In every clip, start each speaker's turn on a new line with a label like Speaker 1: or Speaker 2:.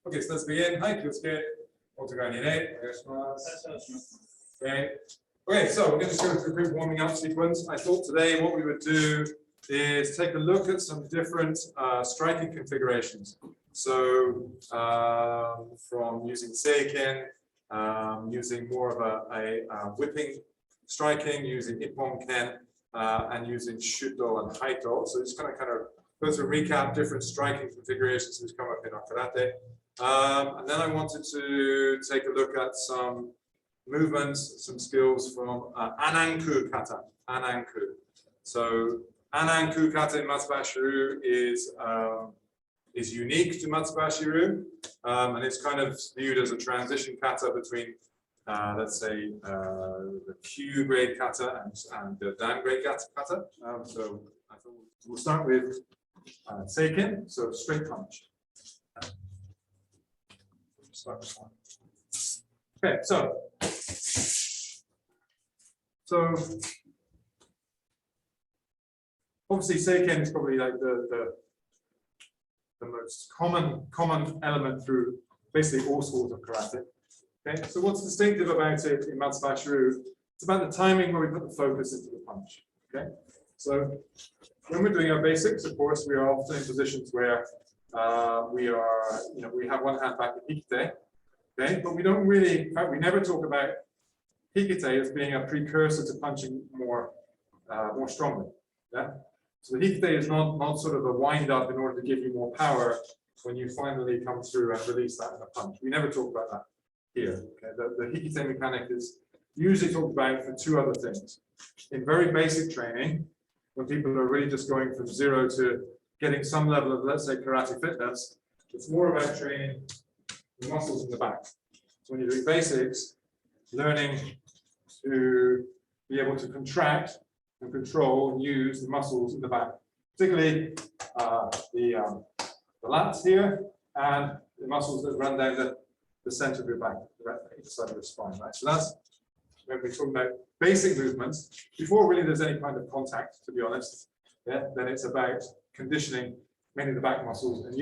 Speaker 1: Okay, so let's begin. Hi, Kyusuke. Okay. Okay, so we're going to just go through a quick warming up sequence. I thought today what we would do is take a look at some different striking configurations. So from using seiken, using more of a whipping striking, using ippon ken, and using shuto and haito. So just kind of go through recap different striking configurations which come up in our karate. And then I wanted to take a look at some movements, some skills from Ananku kata. Ananku. So Ananku kata in Matsubashiru is unique to Matsubashiru, and it's kind of viewed as a transition kata between, let's say, the Q grade kata and the Dan grade kata. So I thought we'll start with seiken, so straight punch. Start with one. Okay, so obviously seiken is probably like the most common element through basically all schools of karate. Okay, so what's distinctive about it in Matsubashiru? It's about the timing where we put the focus into the punch. Okay, so when we're doing our basics, of course, we are often in positions where we have one hand back in hikite. Okay, but we don't really, in fact, we never talk about hikite as being a precursor to punching more strongly. Yeah. So the hikite is not sort of a wind up in order to give you more power when you finally come through and release that in a punch. We never talk about that here. Okay. The hikite mechanic is usually talked about for two other things. In very basic training, when people are really just going from zero to getting some level of, let's say, karate fitness, it's more about training the muscles in the back. So when you're doing basics, learning to be able to contract and control and use the muscles in the back, particularly the lats here and the muscles that run down the center of your back, the side of your spine. Right? So that's when we're talking about basic movements. Before really there's any kind of contact, to be honest, yeah, then it's about conditioning mainly the back muscles and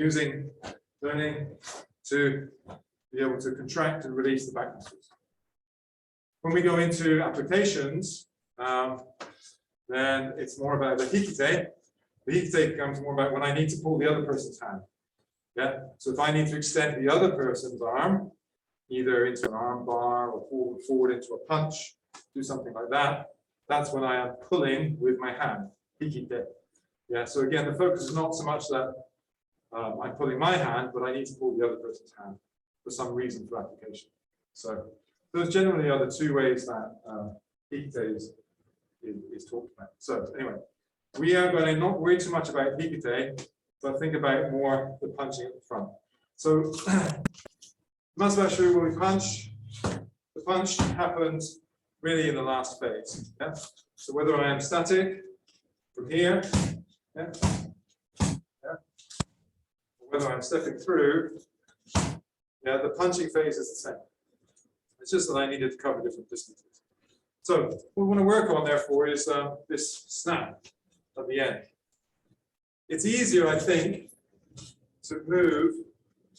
Speaker 1: learning to be able to contract and release the back muscles. When we go into applications, then it's more about the hikite. The hikite becomes more about when I need to pull the other person's hand. Yeah. So if I need to extend the other person's arm, either into an arm bar or pull them forward into a punch, do something like that, that's when I am pulling with my hand. Hikite. Yeah. So again, the focus is not so much that I'm pulling my hand, but I need to pull the other person's hand for some reason for application. So those generally are the two ways that hikite is talked about. So anyway, we are going to not worry too much about hikite, but think about more the punching at the front. So Matsubashiru, when we punch, the punch happens really in the last phase. Yeah? So whether I am static from here, yeah, or whether I'm stepping through, yeah, the punching phase is the same. It's just that I needed to cover different distances. So what we want to work on, therefore, is this snap at the end. It's easier, I think, to move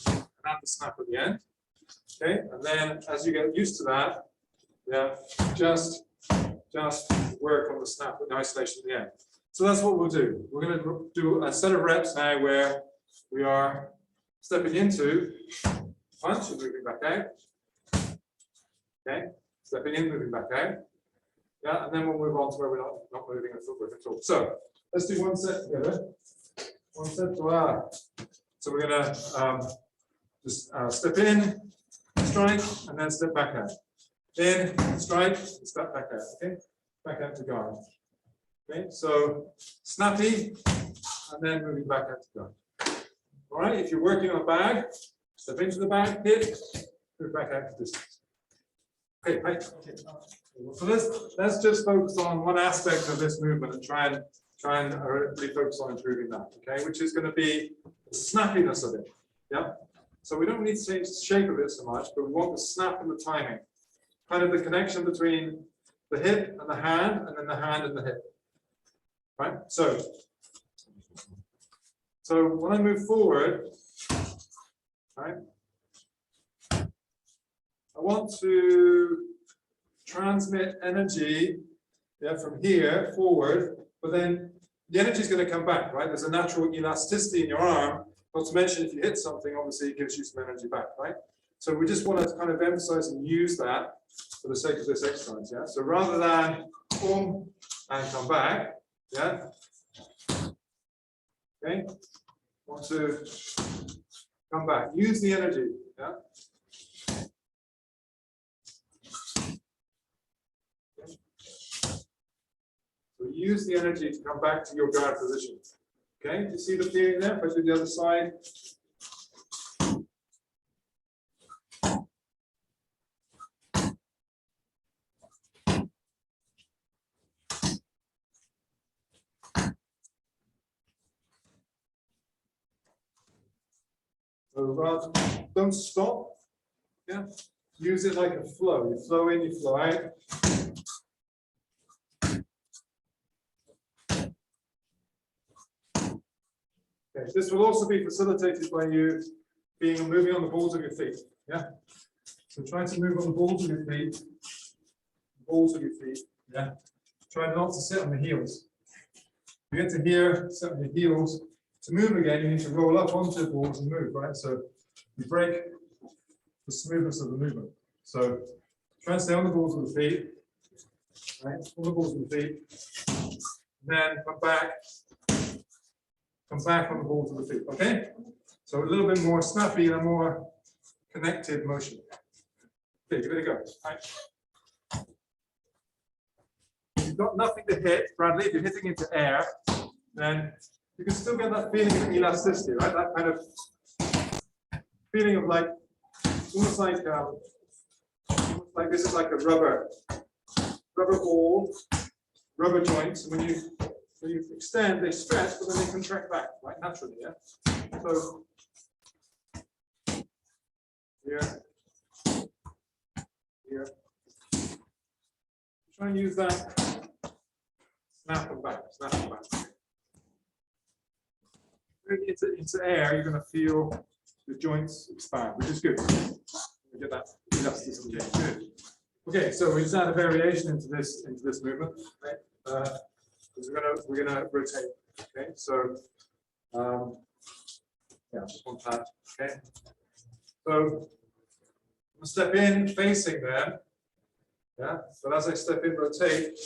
Speaker 1: and have the snap at the end. Okay, and then as you get used to that, yeah, just work on the snap in isolation at the end. So that's what we'll do. We're going to do a set of reps now where we are stepping into punch and moving back out. Okay, stepping in, moving back out. Yeah, and then we'll move on to where we're not moving a footwork at all. So let's do one set together. One set. Voila. So we're gonna just step in, strike, and then step back out. In, strike, and step back out. Okay, back out to guard. Okay, so snappy, and then moving back out to guard. All right. If you're working on a bag, step into the bag, hit, move back out to distance. Okay, right. So let's just focus on one aspect of this movement and try and really focus on improving that. Okay, which is going to be the snappiness of it. Yeah. So we don't need to change the shape of it so much, but we want the snap and the timing, kind of the connection between the hip and the hand, and then the hand and the hip. Right. So when I move forward, right, want to transmit energy, yeah, from here forward, but then the energy is going to come back, right? There's a natural elasticity in your arm. Not to mention, if you hit something, obviously it gives you some energy back, right? So we just want to kind of emphasize and use that for the sake of this exercise, yeah? So rather than boom and come back, yeah? Okay, want to come back, use the energy, yeah? Okay. So use the energy to come back to your guard position. Okay, do you see the feeling there? If I do the other side. So rather, don't stop. Yeah, use it like a flow. You flow in, you flow out. Okay, this will also be facilitated by you moving on the balls of your feet. Yeah. So try to move on the balls of your feet. Balls of your feet. Yeah. Try not to sit on the heels. You get to here, sit on your heels. To move again, you need to roll up onto the balls and move, right? So you break the smoothness of the movement. So try and stay on the balls of the feet, right? On the balls of the feet. Then come back on the balls of the feet, okay? So a little bit more snappy and a more connected motion. Okay, give it a go. Right. You've got nothing to hit, Bradley. If you're hitting into air, then you can still get that feeling of elasticity, right? That kind of feeling of like, almost like this is like a rubber ball, rubber joints. When you extend, they stretch, but then they contract back, right? Naturally, yeah. So here, here. Try and use that. Snap them back, snap them back. Really into air, you're going to feel the joints expand, which is good. We get that elasticity. Good. Okay, so we just add a variation into this movement. Right? We're gonna rotate. Okay, so yeah, just one time. Okay, so we'll step in facing them. Yeah, but as I step in, rotate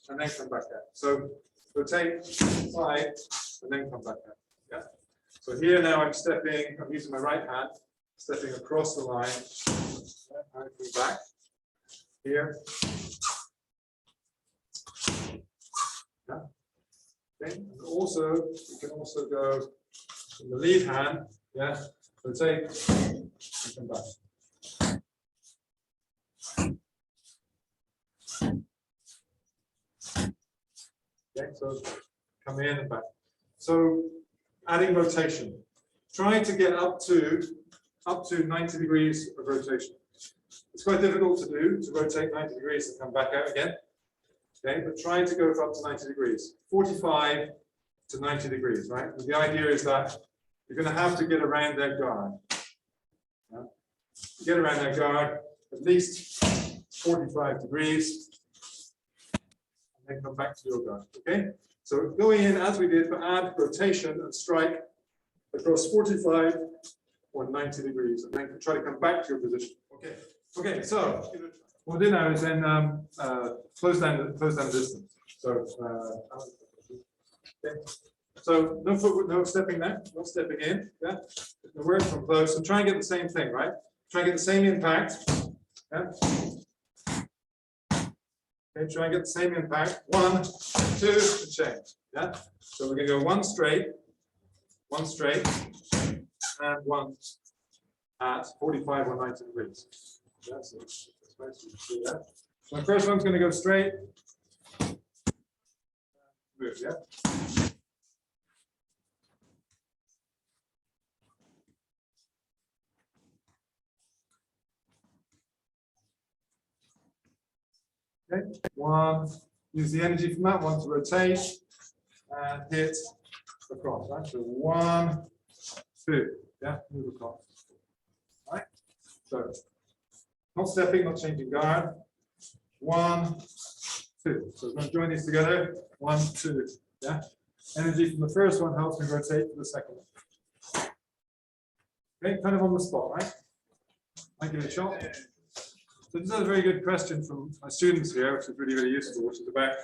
Speaker 1: and then come back out. So rotate side and then come back out. Yeah. So here now I'm using my right hand, stepping across the line, yeah, and coming back. Here. Yeah. Okay. And also, you can also go in the lead hand, yeah, rotate and come back. Okay, so come in and back. So adding rotation. Trying to get up to 90 degrees of rotation. It's quite difficult to do, to rotate 90 degrees and come back out again. Okay, but trying to go up to 90 degrees. 45 to 90 degrees, right? And the idea is that you're going to have to get around that guard. Yeah? Get around that guard at least 45 degrees. And then come back to your guard. Okay? So going in as we did, but add rotation and strike across 45 or 90 degrees, and then try to come back to your position. Okay. Okay. So what we'll do now is then close down the distance. So okay. So no stepping there, no stepping in. Yeah. The word from close. So try and get the same thing, right? Try and get the same impact. Yeah. Okay, try and get the same impact. 1, 2, and change. Yeah. So we're going to go one straight, and one at 45 or 90 degrees. Yeah, so see that. So the first one's going to go straight. Move, yeah. Okay, one, use the energy from that one to rotate and hit across, right? So 1, 2, yeah, move across. Right? So Not stepping, not changing guard. 1, 2. So we're going to join these together. 1, 2. Yeah. Energy from the first one helps me rotate to the second one. Okay, kind of on the spot, right? I'll give it a shot. So this is a very good question from my students here, which is really, really useful, which is about,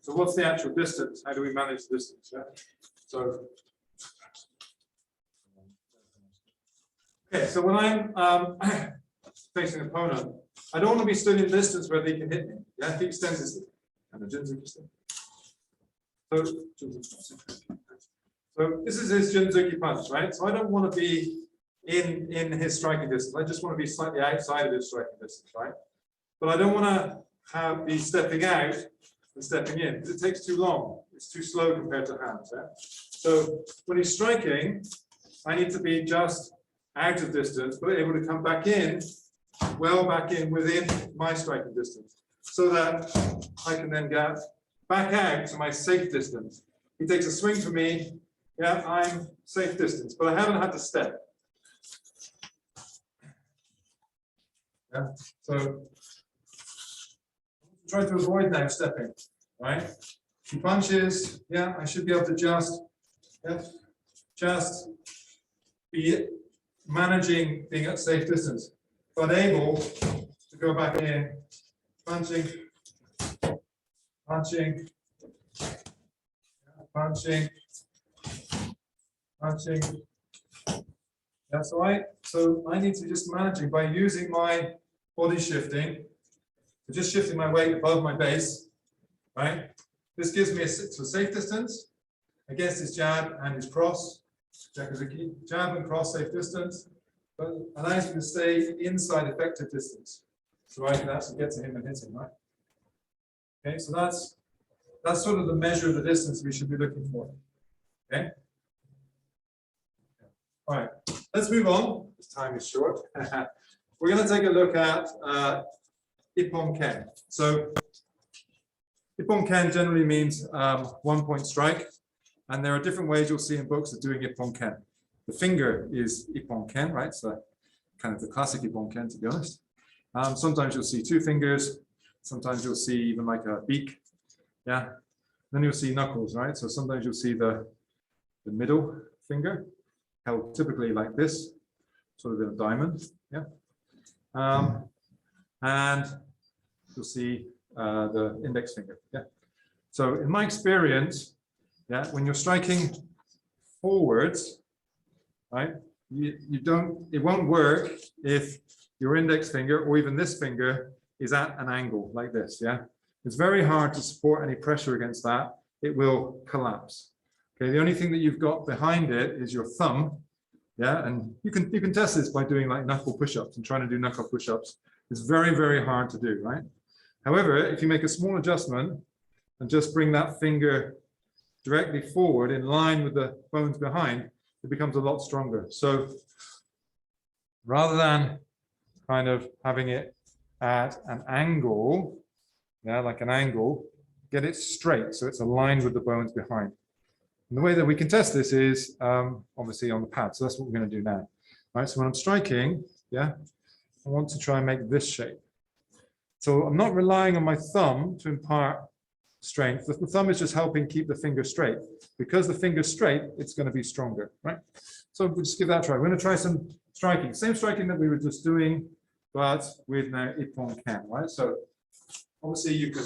Speaker 1: so what's the actual distance? How do we manage the distance? Yeah. So, okay, so when I'm facing an opponent, I don't want to be stood in distance where they can hit me. Yeah, he extends his and the Jinzuki step. So this is his Jinzuki punch, right? So I don't want to be in his striking distance. I just want to be slightly outside of his striking distance, right? But I don't want to be stepping out and stepping in because it takes too long. It's too slow compared to hands. Yeah? So when he's striking, I need to be just out of distance, but able to come back in, well back in within my striking distance, so that I can then get back out to my safe distance. He takes a swing for me, yeah, I'm safe distance, but I haven't had to step. Yeah, so try to avoid now stepping, right? He punches, yeah, I should be able to just be managing being at safe distance, but able to go back in, punching, punching, punching, punching. That's right. So I need to just managing by using my body shifting, just shifting my weight above my base, right? This gives me a safe distance against his jab and his cross. Jab and cross safe distance, but allows me to stay inside effective distance, so I can actually get to him and hit him, right? Okay, so that's sort of the measure of the distance we should be looking for. Okay. All right, let's move on. This time is short. We're going to take a look at Ippon Ken. So Ippon Ken generally means 1 point strike, and there are different ways you'll see in books of doing Ippon Ken. The finger is Ippon Ken, right? So kind of the classic Ippon Ken, to be honest. Sometimes you'll see 2 fingers. Sometimes you'll see even like a beak. Yeah. Then you'll see knuckles, right? So sometimes you'll see the middle finger held typically like this, sort of in a diamond. Yeah. And you'll see the index finger. Yeah. So in my experience, yeah, when you're striking forwards, right, it won't work if your index finger or even this finger is at an angle like this. Yeah, it's very hard to support any pressure against that. It will collapse. Okay, the only thing that you've got behind it is your thumb. Yeah, and you can test this by doing like knuckle push-ups and trying to do knuckle push-ups. It's very, very hard to do, right? However, if you make a small adjustment and just bring that finger directly forward in line with the bones behind, it becomes a lot stronger. So rather than kind of having it at an angle, yeah, like an angle, get it straight so it's aligned with the bones behind. And the way that we can test this is obviously on the pad. So that's what we're going to do now. All right, so when I'm striking, yeah, I want to try and make this shape. So I'm not relying on my thumb to impart strength. The thumb is just helping keep the finger straight. Because the finger's straight, it's going to be stronger, right? So we'll just give that a try. We're going to try some striking. Same striking that we were just doing, but with now Ippon Ken, right? So obviously you can,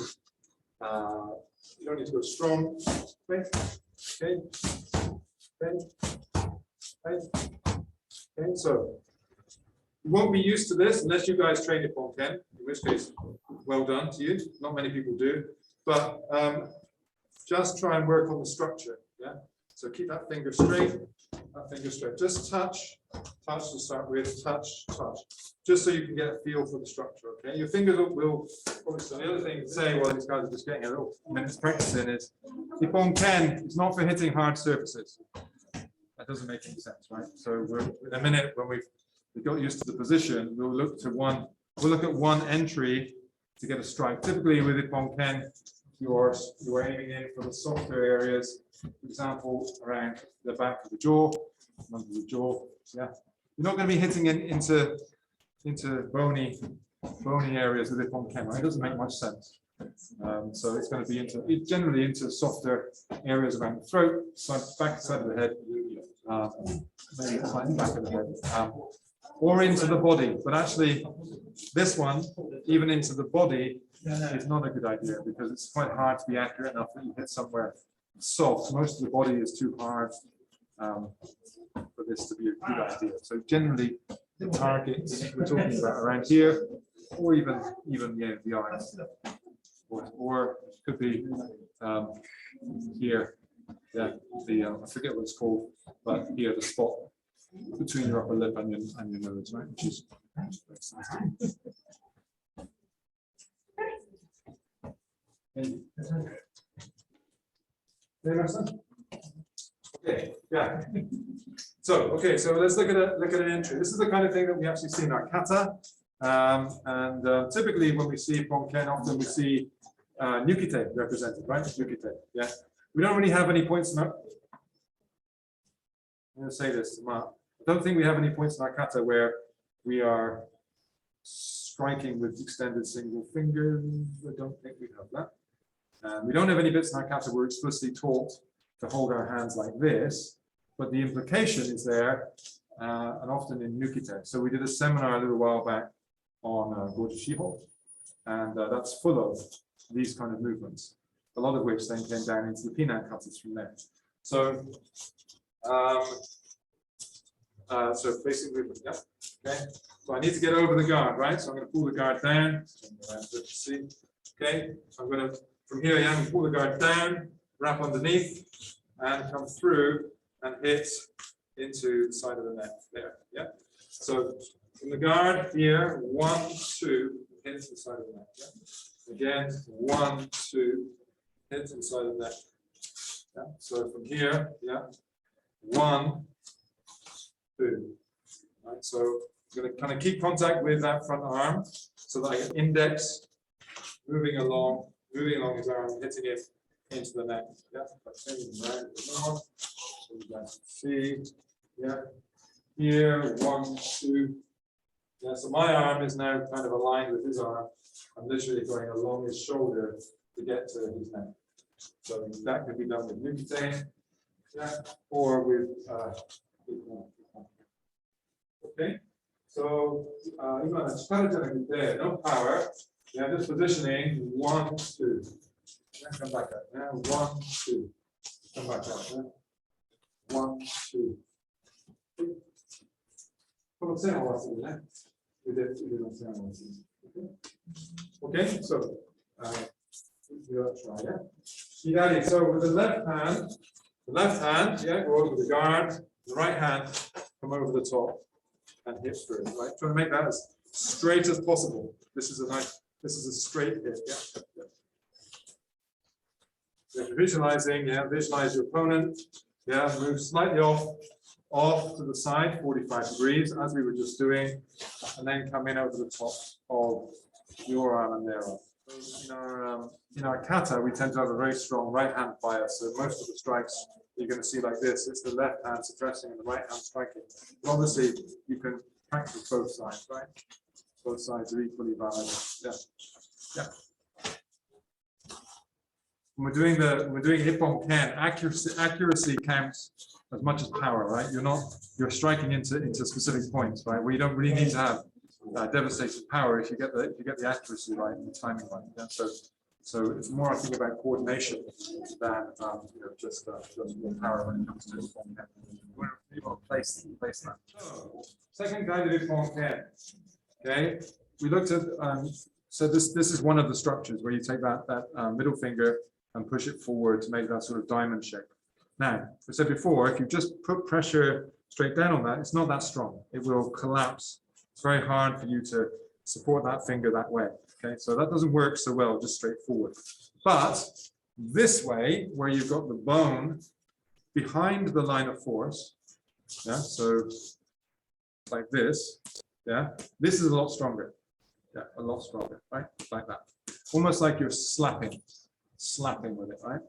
Speaker 1: you don't need to go strong. Okay, okay, okay, okay. So you won't be used to this unless you guys train Ippon Ken, in which case, well done to you. Not many people do. But just try and work on the structure, yeah? So keep that finger straight, Just touch to start with, touch, just so you can get a feel for the structure, okay? Your fingers will obviously, the other thing to say while these guys are just getting a little minutes practicing is, Ippon Ken is not for hitting hard surfaces. That doesn't make any sense, right? So in a minute, when we've got used to the position, we'll look at one entry to get a strike. Typically with Ippon Ken, you're aiming in for the softer areas, for example, around the back of the jaw, under the jaw. Yeah, you're not going to be hitting into bony bony areas of the Ippon-ken, right? It doesn't make much sense. So it's going to be generally into softer areas around the throat, back side of the head, maybe slightly back of the head, or into the body. But actually, this one, even into the body, is not a good idea because it's quite hard to be accurate enough that you hit somewhere soft. Most of the body is too hard for this to be a good idea. So generally, the targets we're talking about around here, or even the eyes, or it could be here. Yeah, I forget what it's called, but here the spot between your upper lip and your nose, right? Which is okay, yeah. So let's look at an entry. This is the kind of thing that we actually see in our kata, and typically when we see Ippon-ken, often we see Nukite represented, right? Nukite, yeah. We don't really have any points in our. I'm going to say this, I don't think we have any points in our kata where we are striking with extended single fingers. I don't think we have that. We don't have any bits in our kata where we're explicitly taught to hold our hands like this, but the implication is there, and often in Nukite. So we did a seminar a little while back on Goju Shiho, and that's full of these kind of movements, a lot of which then came down into the Pinan katas from there. So, so basically, yeah, okay. So I need to get over the guard, right? So I'm going to pull the guard down. See, okay. So I'm going to from here, yeah, I'm going to pull the guard down, wrap underneath, and come through and hit into the side of the neck there. Yeah. So from the guard here, 1, 2, hit to the side of the neck. Yeah? Again, 1, 2, hit to the side of the neck. Yeah. So from here, yeah, 1, 2. Right. So I'm going to kind of keep contact with that front arm so that I get index moving along his arm, hitting it into the neck. Yeah. Right. So you guys can see. Yeah. Here, 1, 2. Yeah, so my arm is now kind of aligned with his arm. I'm literally going along his shoulder to get to his neck. So that can be done with Nukite, yeah, or with okay. So there, no power. Yeah, just positioning 1, 2. Yeah, come back up. Yeah, 1, 2. Come back up. Yeah. 1, 2. Okay, so try, yeah. So with the left hand, yeah, go over the guard, the right hand, come over the top and hit through, right? Trying to make that as straight as possible. This is a straight hit, yeah. So visualizing, yeah, visualize your opponent, yeah, move slightly off to the side, 45 degrees, as we were just doing, and then come in over the top of your arm and their arm. In our kata, we tend to have a very strong right hand bias, so most of the strikes you're going to see like this. It's the left hand suppressing and the right hand striking. But obviously, you can practice both sides, right? Both sides are equally valid. Yeah, yeah. When we're doing Ippon-ken, accuracy counts as much as power, right? You're striking into specific points, right? Where you don't really need to have devastating power if you get the accuracy right and the timing right. Yeah? So it's more, I think, about coordination than just power when it comes to Ippon-ken. You want to place that. So, second kind of Ippon-ken. Okay, we looked at so this is one of the structures where you take that middle finger and push it forward to make that sort of diamond shape. Now, I said before, if you just put pressure straight down on that, it's not that strong. It will collapse. It's very hard for you to support that finger that way. Okay, so that doesn't work so well, just straight forward. But this way, where you've got the bone behind the line of force, yeah, so like this, yeah, this is a lot stronger. Yeah, a lot stronger, right? Like that. Almost like you're slapping with it, right?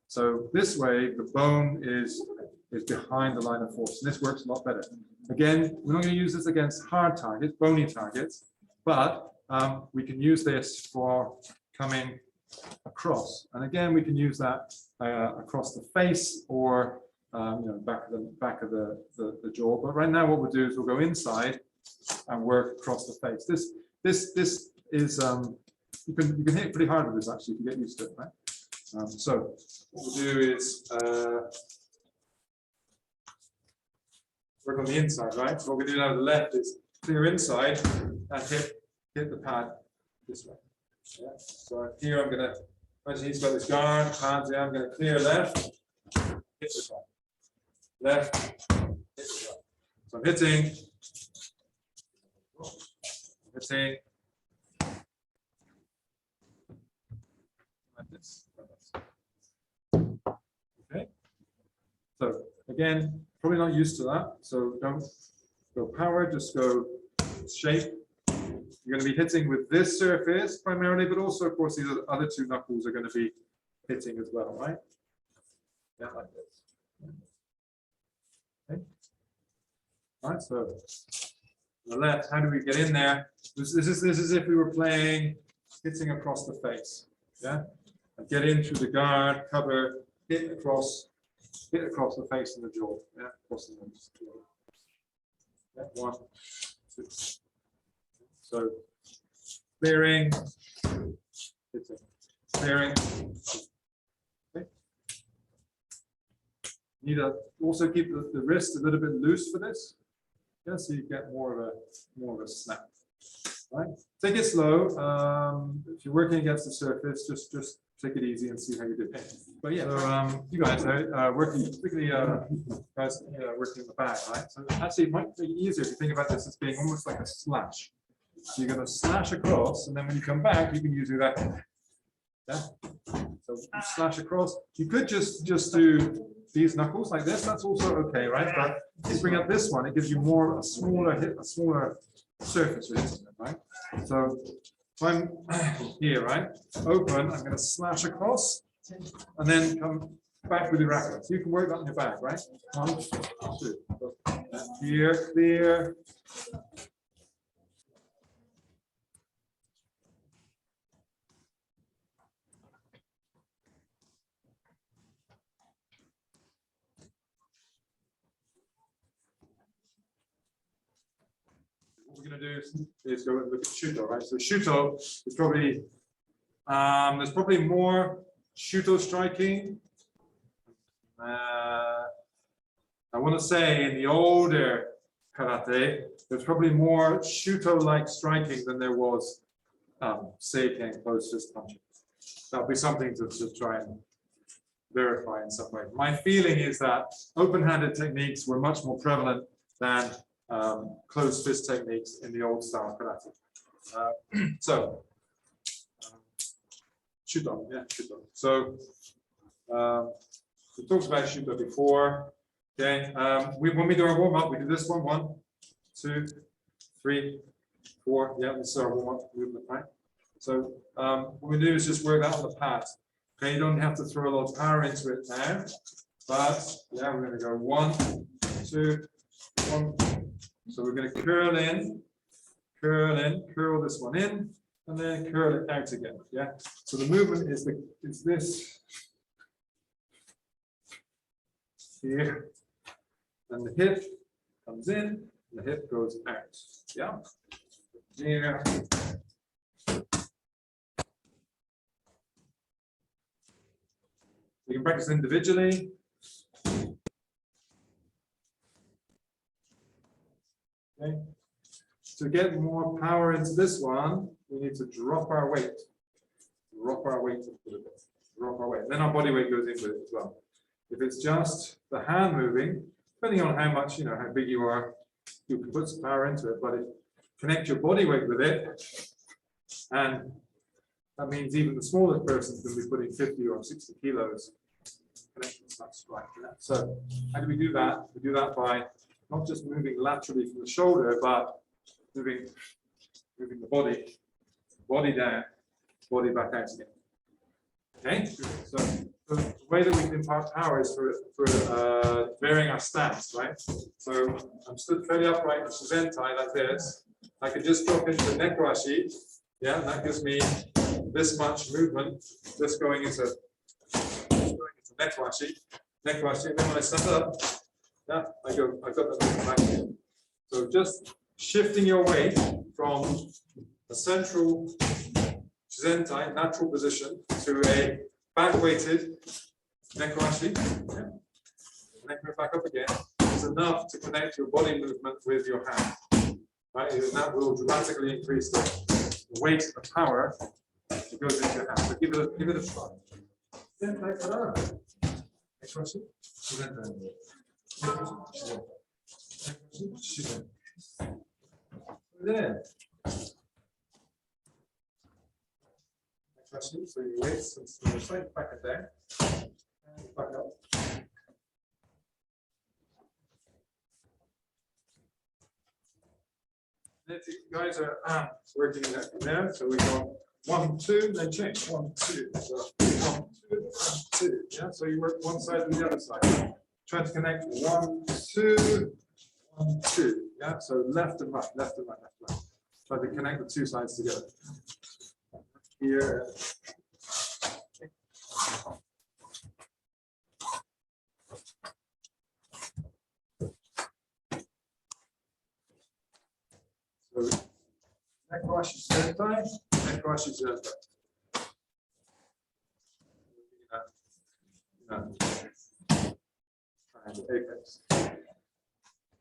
Speaker 1: So this way, the bone is behind the line of force, and this works a lot better. Again, we're not going to use this against hard targets, bony targets, but we can use this for coming across. And again, we can use that across the face or back of the jaw. But right now, what we'll do is we'll go inside and work across the face. This is you can hit pretty hard with this actually if you get used to it, right? So what we'll do is work on the inside, right? So what we do now to the left is clear inside and hit the pad this way. Yeah. So here I'm gonna imagine he's got this guard, pads. Yeah, I'm gonna clear left, hit the pad. Left, hit the pad. So I'm hitting, like this. Okay. So again, probably not used to that. So don't go power, just go shape. You're going to be hitting with this surface primarily, but also, of course, these other two knuckles are going to be hitting as well, right? Yeah, like this. Okay. All right, so on the left, how do we get in there? This is if we were playing hitting across the face. Yeah, and get in through the guard, cover, hit across the face and the jaw. Yeah, across the nose. Yeah, 1, 2. So clearing, hitting, clearing. Okay. Need to also keep the wrist a little bit loose for this. Yeah, so you get more of a snap. Right. Take it slow. If you're working against the surface, just take it easy and see how you do it. But yeah, so, you guys are working, particularly guys working in the back, right? So actually, it might be easier if you think about this as being almost like a slash. So you're going to slash across, and then when you come back, you can use that. Yeah. So you slash across. You could just do these knuckles like this. That's also okay, right? But if you bring up this one, it gives you a smaller surface, right? So if I'm here, right? Open. I'm going to slash across, and then come back with your racket. So you can work that on your back, right? 1, 2. Here, clear. What we're going to do is go and look at Shuto, right? So Shuto is probably, there's probably more Shuto striking. I want to say in the older karate, there's probably more Shuto-like striking than there was Seiken, closed fist punching. That'll be something to try and verify in some way. My feeling is that open-handed techniques were much more prevalent than closed fist techniques in the old style karate. So, Shuto, yeah, Shuto. So, we talked about Shuto before. Okay, when we do our warm up, we do this one: 1, 2, 3, 4. Yeah, this is our warm up movement, right? So, what we do is just work that on the pad. Okay, you don't have to throw a lot of power into it now, but yeah, we're going to go 1, 2, 1. So we're going to curl this one in, and then curl it out again. Yeah. So the movement is this here, and the hip comes in, and the hip goes out. Yeah. Here. You can practice individually. Okay. To get more power into this one, we need to drop our weight. Drop our weight a little bit. Drop our weight. Then our body weight goes into it as well. If it's just the hand moving, depending on how much, how big you are, you can put some power into it, but connect your body weight with it. And that means even the smallest person can be putting 50 or 60 kilos. Right. So how do we do that? We do that by not just moving laterally from the shoulder, but moving the body down, body back out again. Okay, so the way that we can impart power is for varying our stance, right? So I'm stood fairly upright in Shizentai like this. I can just drop into the neck washi Yeah, that gives me this much movement, just going into neck washi, and then when I stand up, yeah, I've got that movement back again. So just shifting your weight from a central Zentai, natural position, to a back-weighted Nekwashi, yeah, and then go back up again, is enough to connect your body movement with your hand. Right? And that will dramatically increase the weight of power that goes into your hand. So give it a try. Yeah, like that. Nekwashi. There. So you wait since the side back at there, and back up. And if you guys are working there, so we go 1, 2, then change 1, 2. So 1, 2, 1, 2. Yeah, so you work one side and the other side. Try to connect 1, 2, 1, 2. Yeah, so left and right, left and right, left and right. Try to connect the two sides together. Here. So neck wash is third time, neck wash is third time. Apex.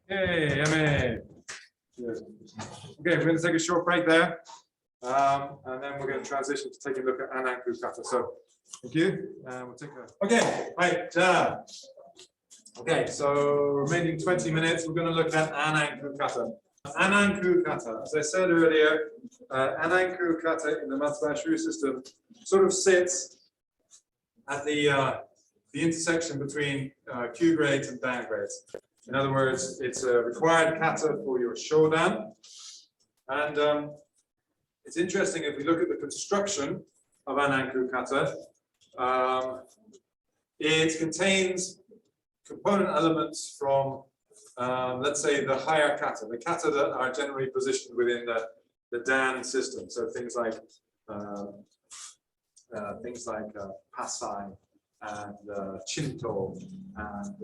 Speaker 1: Hey, Emmy. Okay, we're going to take a short break there. And then we're going to transition to take a look at Ananku kata. So, thank you. We'll take a. Okay, right. Okay, so remaining 20 minutes, we're going to look at Ananku kata. Ananku kata, as I said earlier, Ananku kata in the Matsubashi system sort of sits at the intersection between Q grades and Dan grades. In other words, it's a required kata for your shodan, and it's interesting if we look at the construction of Ananku kata. It contains component elements from, let's say, the higher kata, the kata that are generally positioned within the Dan system. So things like pasai and chinto and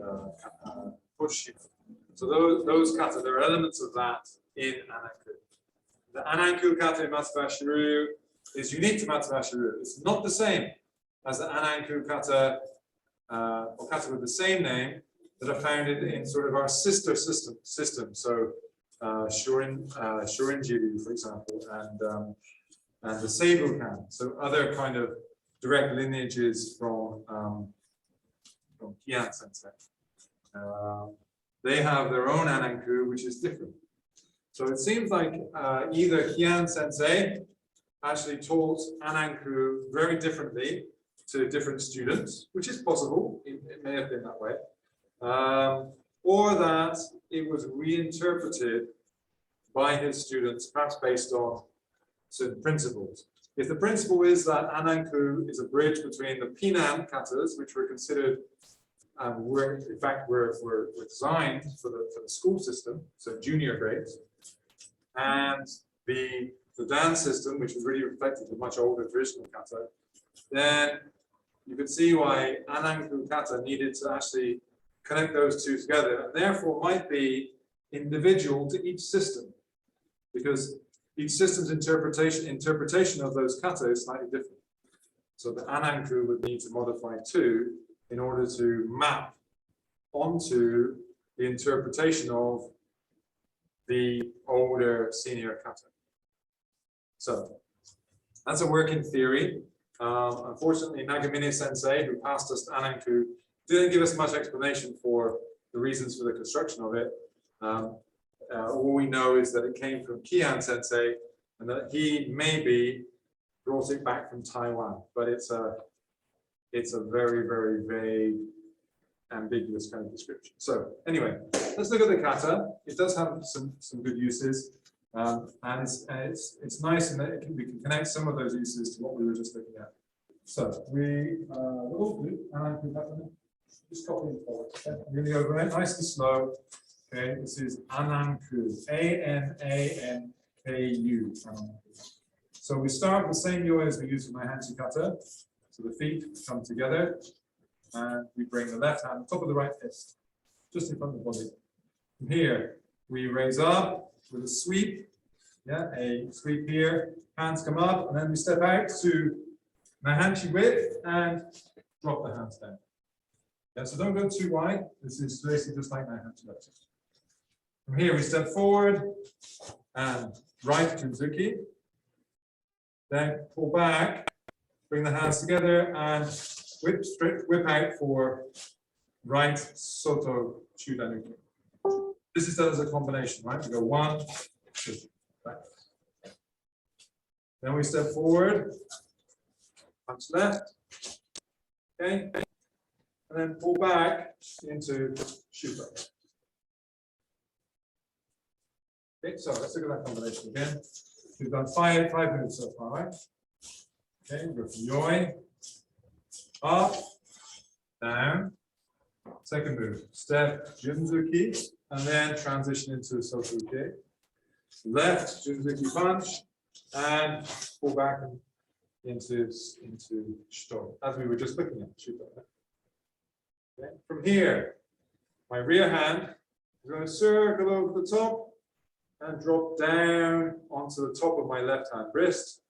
Speaker 1: pushi. So those kata, there are elements of that in Ananku. The Ananku kata in Matsubashi Ryu is unique to Matsubashi Ryu. It's not the same as the Ananku kata or kata with the same name that are found in sort of our sister system. So Shorinjiri, for example, and the Seibukan. So other kind of direct lineages from Kian Sensei. They have their own Ananku, which is different. So it seems like either Kian Sensei actually taught Ananku very differently to different students, which is possible. It may have been that way. Or that it was reinterpreted by his students, perhaps based on certain principles. If the principle is that Ananku is a bridge between the Pinan katas, which were considered were designed for the school system, so junior grades, and the Dan system, which was really reflected the much older traditional kata, then you could see why Ananku kata needed to actually connect those two together, and therefore might be individual to each system, because each system's interpretation of those kata is slightly different. So the Ananku would need to modify too in order to map onto the interpretation of the older senior kata. So that's a working theory. Unfortunately, Nagamine Sensei, who passed us Ananku, didn't give us much explanation for the reasons for the construction of it. All we know is that it came from Kian Sensei, and that he maybe brought it back from Taiwan. But it's a very, very vague, ambiguous kind of description. So anyway, let's look at the kata. It does have some good uses, and it's nice in that we can connect some of those uses to what we were just looking at. So we will do Ananku kata. Just copy and forward. Okay. I'm going to go very nice and slow. Okay, this is Ananku, Ananku. So So we start the same yoy as we use for my Hanchi kata. So the feet come together, and we bring the left hand on top of the right fist, just in front of the body. From here, we raise up with a sweep. Yeah, a sweep here. Hands come up, and then we step out to Mahanchi width and drop the hands down. Yeah, so don't go too wide. This is basically just like Mahanchi width. From here, we step forward and right Junzuki. Then pull back, bring the hands together, and whip out for right Soto Chudanuki. This is done as a combination, right? We go 1, 2, back. Then we step forward, punch left, okay, and then pull back into Shuba. Okay, so let's look at that combination again. We've done five moves so far, right? Okay, we go from yoi, up, down. Second move, step Junzuki, and then transition into Soto-uke. Left Junzuki punch, and pull back into Shito, as we were just looking at. Okay. From here, my rear hand is going to circle over the top and drop down onto the top of my left hand wrist,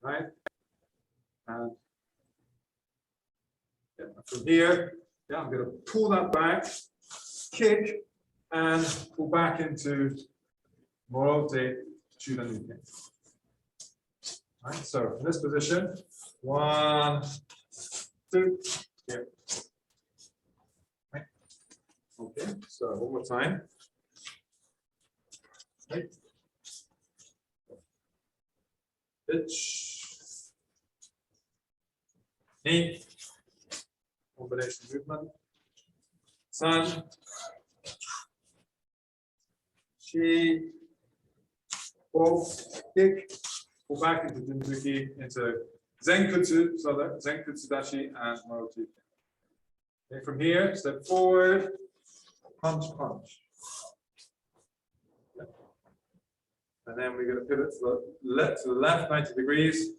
Speaker 1: right? And yeah, from here, yeah, I'm going to pull that back, kick, and pull back into Morote Chudanuke. Right, so in this position, 1, 2, here. Right. Okay, so one more time. Right. Pitch. Knee. Combination movement. Sun. Chi. Pull. Kick. Pull back into Junzuki, into Zenkutsu, so that Zenkutsu Dashi and Morote. Okay, from here, step forward, punch, punch. And then we're going to pivot to the left 90 degrees.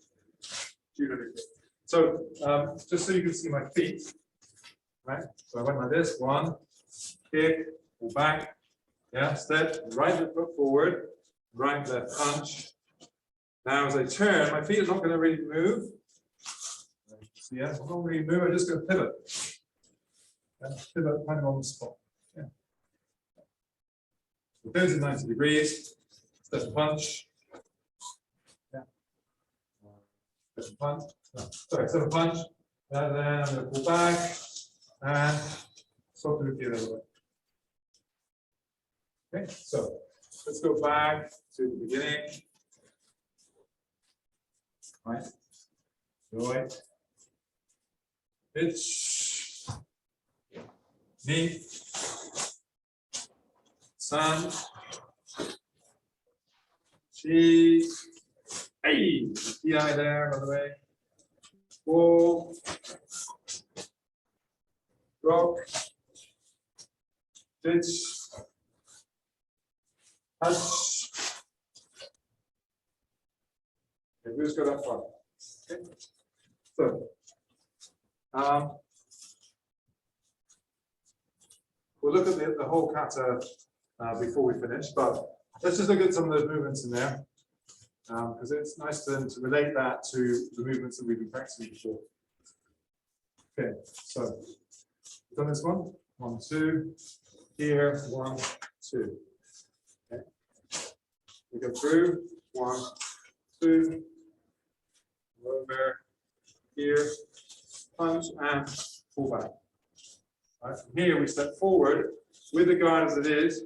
Speaker 1: So just so you can see my feet, right? So I went like this, 1, kick, pull back, yeah, step, right foot forward, right left punch. Now as I turn, my feet are not going to really move. So yeah, I'm not really move, I'm just going to pivot. And pivot kind of on the spot. Yeah. So goes in 90 degrees. Step and punch. Yeah. Step and punch. No, sorry, step and punch. And then I'm going to pull back and sort of the other way. Okay, so let's go back to the beginning. Right. Joy. Pitch. Knee. Sun. Chi. Hey, PI there, by the way. Pull. Rock. Pitch. Touch. Okay, who's got that far? Okay. So, we'll look at the whole kata before we finish, but let's just look at some of those movements in there, because it's nice to relate that to the movements that we've been practicing before. Okay, so we've done this one. 1, 2. Here, 1, 2. Okay. We go through 1, 2. Over here, punch and pull back. Right, from here we step forward with the guard as it is.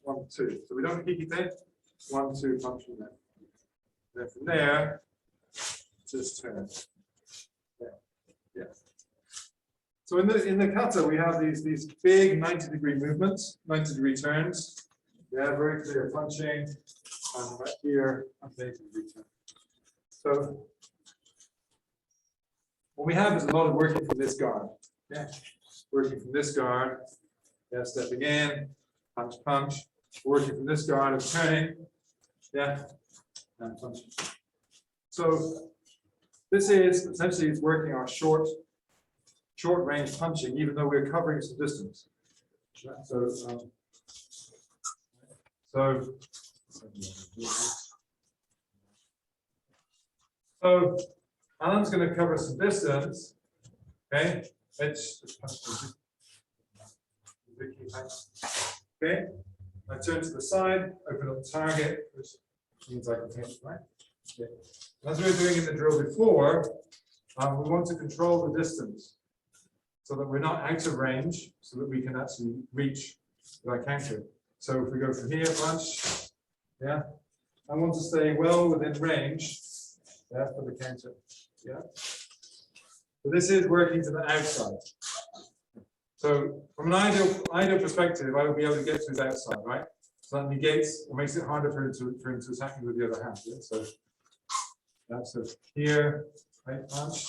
Speaker 1: 1, 2. So we don't hikite. 1, 2, punch from there. Then from there, just turn. Yeah. So in the kata we have these big 90-degree movements, 90-degree turns. We have very clear punching, and right here, 90-degree turn. So what we have is a lot of working from this guard. Yeah, working from this guard. Yeah, stepping in, punch, punch. Working from this guard of turning. Yeah, and punch. So this is essentially it's working our short range punching, even though we're covering some distance. So Alan's going to cover some distance. Okay, okay. I turn to the side, open up the target, which means I can take it, right? Okay. As we were doing in the drill before, we want to control the distance so that we're not out of range, so that we can actually reach the counter. So if we go from here, punch, yeah, I want to stay well within range, yeah, for the counter, yeah. So this is working to the outside. So from an ideal perspective, I will be able to get to his outside, right? So that negates or makes it harder for him to attack me with the other hand. Yeah? So that's so here, right, punch,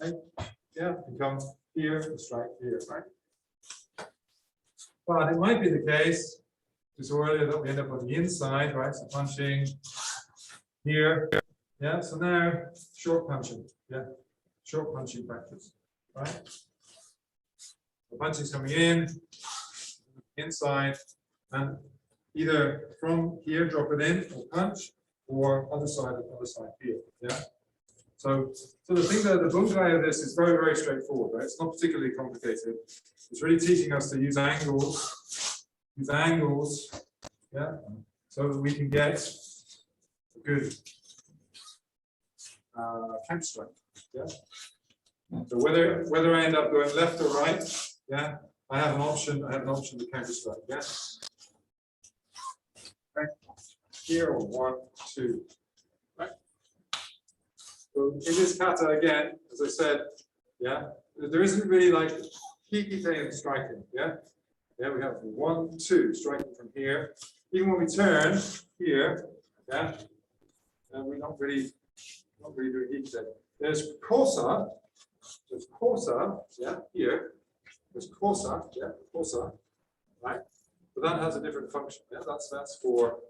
Speaker 1: right? Yeah, you come here, and strike here, right? But it might be the case, just earlier, that we end up on the inside, right? So punching here, yeah. So now short punching, yeah, short punching practice, right? The punching's coming in, inside, and either from here, drop it in, or punch, or other side here, yeah. So the thing that the bunkai of this is very, very straightforward, right? It's not particularly complicated. It's really teaching us to use angles, yeah, so that we can get a good counter strike, yeah. So whether I end up going left or right, yeah, I have an option to counter strike, yeah. Right. Here, or 1, 2, right. So in this kata again, as I said, yeah, there isn't really like hikite and striking, yeah. Yeah, we have 1, 2 striking from here. Even when we turn here, yeah, and we're not really doing hikite. There's kosa, yeah, here. There's kosa, yeah, kosa, right? But that has a different function. Yeah, that's for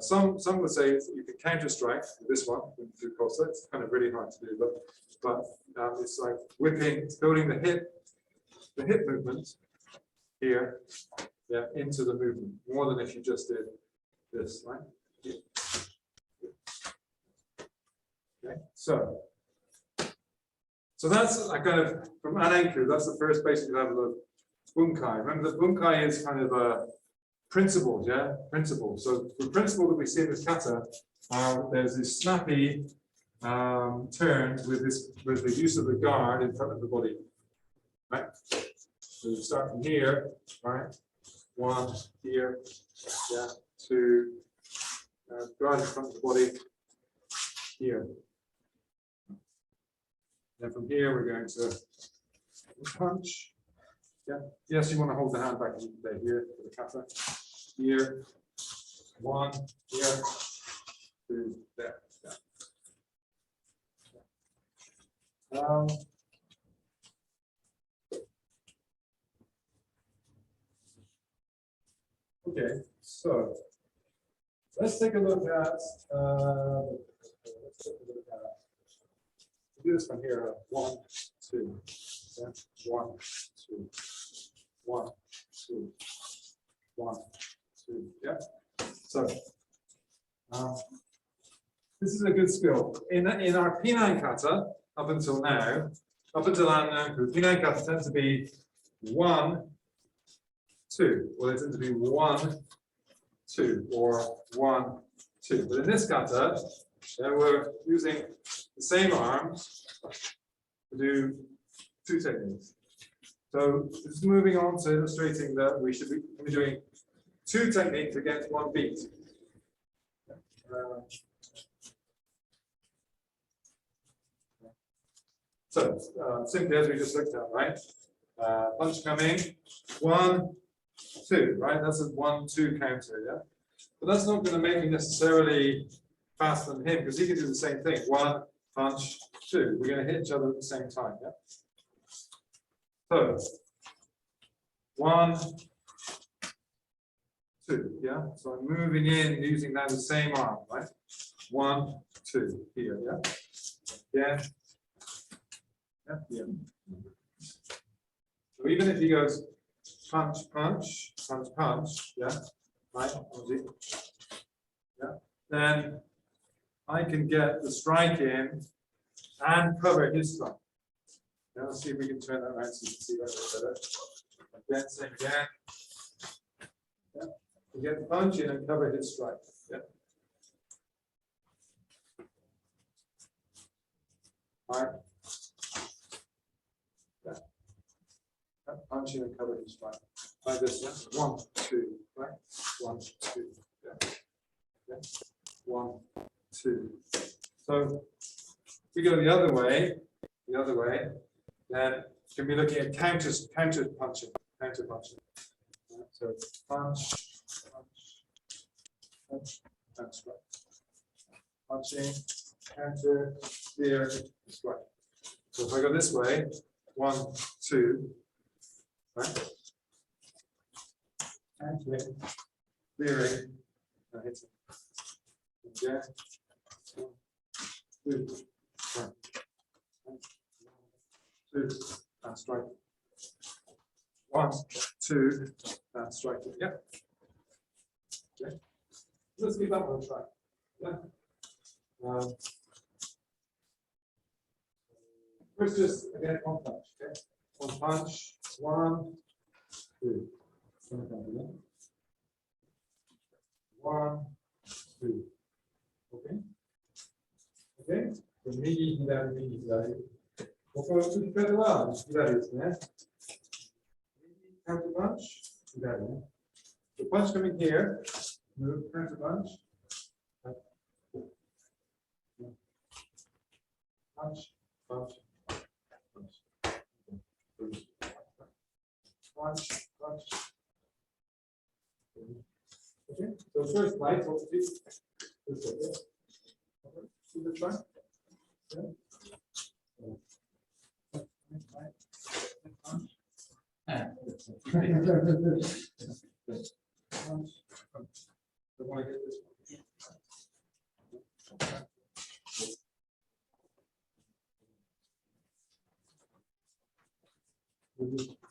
Speaker 1: some would say you can counter strike this one through kosa. It's kind of really hard to do, but it's like whipping, it's building the hip movement here, yeah, into the movement more than if you just did this, right? Yeah. Okay, so that's a kind of from Ananku. That's the first basic level of bunkai. Remember, the bunkai is kind of a principle, yeah, principle. So the principle that we see in this kata, there's this snappy turns with the use of the guard in front of the body, right? So you start from here, right? 1 here, yeah, 2, guard in front of the body here. Then from here we're going to punch. Yeah. Yes, you want to hold the hand back here for the kata. Here, 1, here, 2, there. Yeah. Okay, so let's take a look at. Do this from here. 1, 2, yeah. 1, 2, 1, 2, 1, 2. Yeah. So this is a good skill in our P9 kata up until now. Up until Ananku, P9 kata tends to be 1, 2. Well, it tends to be 1, 2, or 1, 2. But in this kata, we're using the same arms to do 2 techniques. So just moving on to illustrating that we should be doing 2 techniques against 1 beat. So simply as we just looked at, right? Punch coming, 1, 2, right? That's a 1, 2 counter, yeah. But that's not going to make me necessarily faster than him because he can do the same thing. 1, punch, 2. We're going to hit each other at the same time, yeah. So 1, 2. Yeah, so I'm moving in using now the same arm, right? 1, 2 here. Yeah, yeah, yeah, yeah. So even if he goes punch, punch, punch, punch, yeah, right, yeah, then I can get the strike in and cover his strike. Now let's see if we can turn that around so you can see that a bit better. Again, same again. Yeah. You get the punch in and cover his strike. Yeah. All right. Yeah. Punch in and cover his strike. Like this, yeah. 1, 2, right? 1, 2. Yeah. Yeah. 1, 2. So if we go the other way, then you can be looking at counter punching. Yeah, so punch, punch, punch, strike. Punching, counter, veer, strike. So if I go this way, 1, 2, right? Countering, veering, and hitting. Again, 1, 2, 1, 2, and strike. 1, 2, and strike it. Yeah. Okay. Let's give that one a try. Yeah. First, just again, 1 punch. Okay. 1 punch. 1, 2. 1, 2. Okay. Okay. 右、左、右、左。ここの打ち方は左ですね。Counter punch.左ね。The punch coming here. Move counter punch. Punch, punch, punch. Punch, punch. Okay. So first light, hopefully. See the try? Yeah.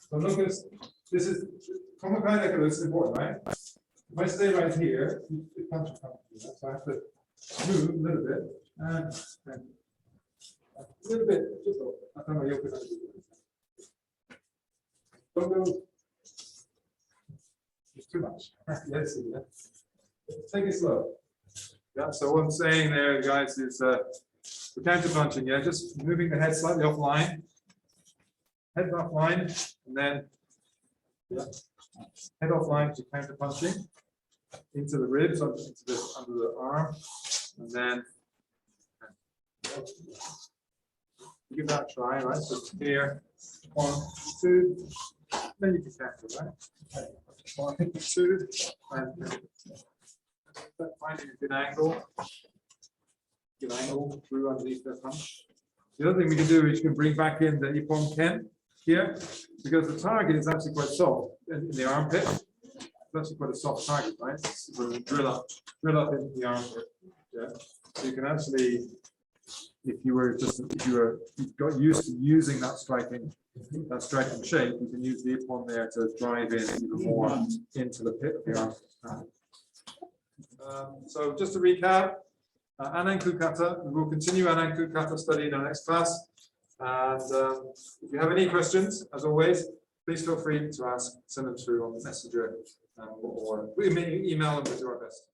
Speaker 1: So notice this is from kind of this is important, right? If I stay right here, it punch so I have to move a little bit and a little bit, just don't go. It's too much. Yes, yeah. Take it slow. Yeah, so what I'm saying there, guys, is the counter punching, yeah, just moving the head slightly offline. Head offline, and then yeah, head offline to counter punching into the ribs, into the under the arm, and then give that a try, right? So here, 1, 2, then you can counter, right? 1, 2, and finding a good angle through underneath the punch. The other thing we can do is you can bring back in the Ippon Ken here, because the target is actually quite soft in the armpit. It's actually quite a soft target, right? So drill up into the armpit. Yeah. So you can actually, if you got used to using that striking shape, you can use the Ippon there to drive in even more into the pit of the armpit. So just to recap, Ananku kata, we will continue Ananku kata study in our next class. And if you have any questions, as always, please feel free to ask, send them through on Messenger or email them, we'll do our best.